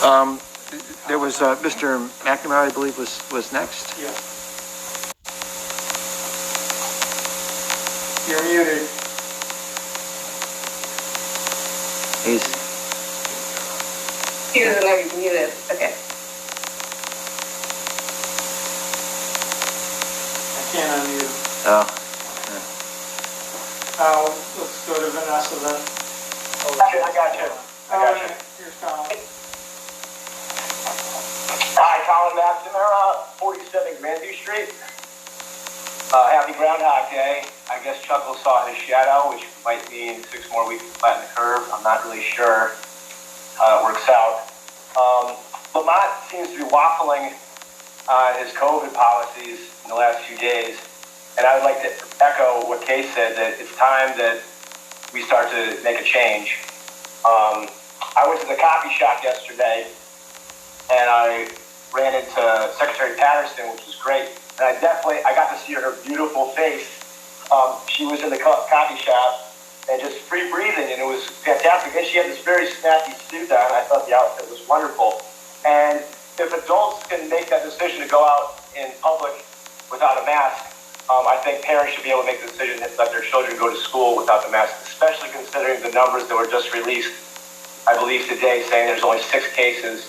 There was Mr. McNamara, I believe, was next. Yeah. You're muted. He doesn't know he's muted. Okay. I can't unmute. Oh. Let's go to Vanessa then. I got you. Here's Colin. Hi, Colin McNamara, 47 Grandview Street. Happy Groundhog Day. I guess Chuckle saw his shadow, which might mean 6 more weeks to flatten the curve. I'm not really sure how it works out. Lamont seems to be waffling on his COVID policies in the last few days. And I would like to echo what Kay said, that it's time that we start to make a change. I went to the coffee shop yesterday, and I ran into Secretary Patterson, which was great. And I got to see her beautiful face. She was in the coffee shop and just free breathing, and it was fantastic. And she had this very snappy suit on. I thought the outfit was wonderful. And if adults can make that decision to go out in public without a mask, I think parents should be able to make the decision to let their children go to school without the mask, especially considering the numbers that were just released, I believe today, saying there's only 6 cases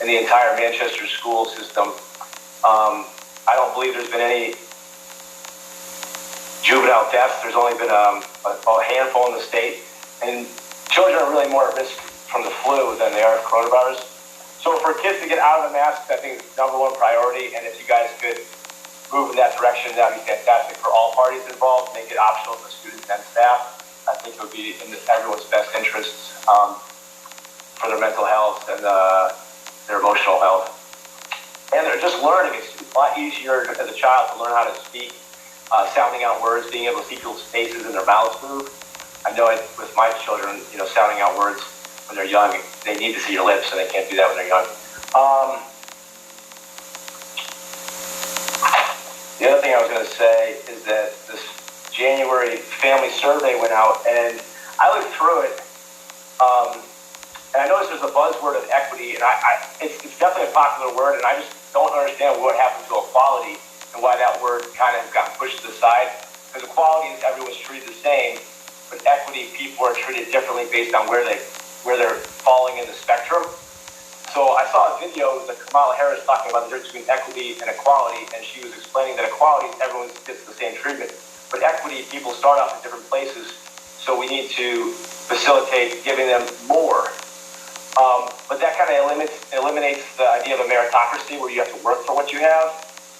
in the entire Manchester school system. I don't believe there's been any juvenile deaths. There's only been a handful in the state. And children are really more at risk from the flu than they are of coronavirus. So for kids to get out of the masks, I think is number 1 priority. And if you guys could move in that direction, that would be fantastic for all parties involved. Make it optional for students and staff. I think it would be in everyone's best interests for their mental health and their emotional health. And they're just learning. It's a lot easier as a child to learn how to speak, sounding out words, being able to see people's faces and their mouths move. I know with my children, sounding out words when they're young, they need to see your lips, and they can't do that when they're young. The other thing I was going to say is that this January family survey went out, and I looked through it, and I noticed there's a buzzword of equity, and it's definitely a popular word, and I just don't understand what happened to equality and why that word kind of got pushed to the side. Because equality is everyone's treated the same, but equity, people are treated differently based on where they're falling in the spectrum. So I saw a video that Kamala Harris talking about the difference between equity and equality, and she was explaining that equality, everyone gets the same treatment, but equity, people start off in different places, so we need to facilitate giving them more. But that kind of eliminates the idea of a meritocracy where you have to work for what you have,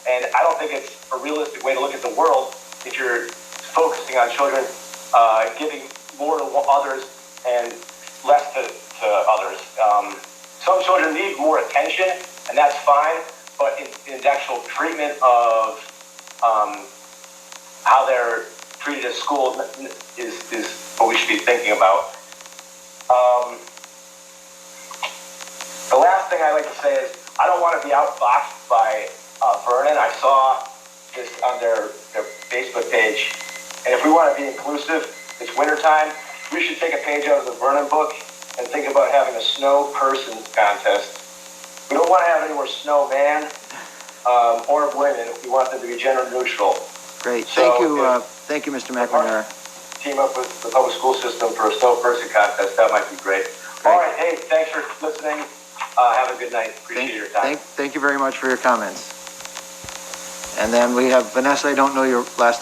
and I don't think it's a realistic way to look at the world if you're focusing on children giving more to others and less to others. Some children need more attention, and that's fine, but in the actual treatment of how they're treated at school is what we should be thinking about. The last thing I like to say is I don't want to be outboxed by Vernon. I saw this on their Facebook page, and if we want to be inclusive, it's wintertime, we should take a page out of the Vernon book and think about having a snow persons contest. We don't want to have any more snowman or women. We want them to be gender neutral. Great. So thank you, Mr. McNamara. Team up with the public school system for a snow person contest. That might be great. All right. Hey, thanks for listening. Have a good night. Appreciate your time. Thank you very much for your comments. And then we have Vanessa. I don't know your last name.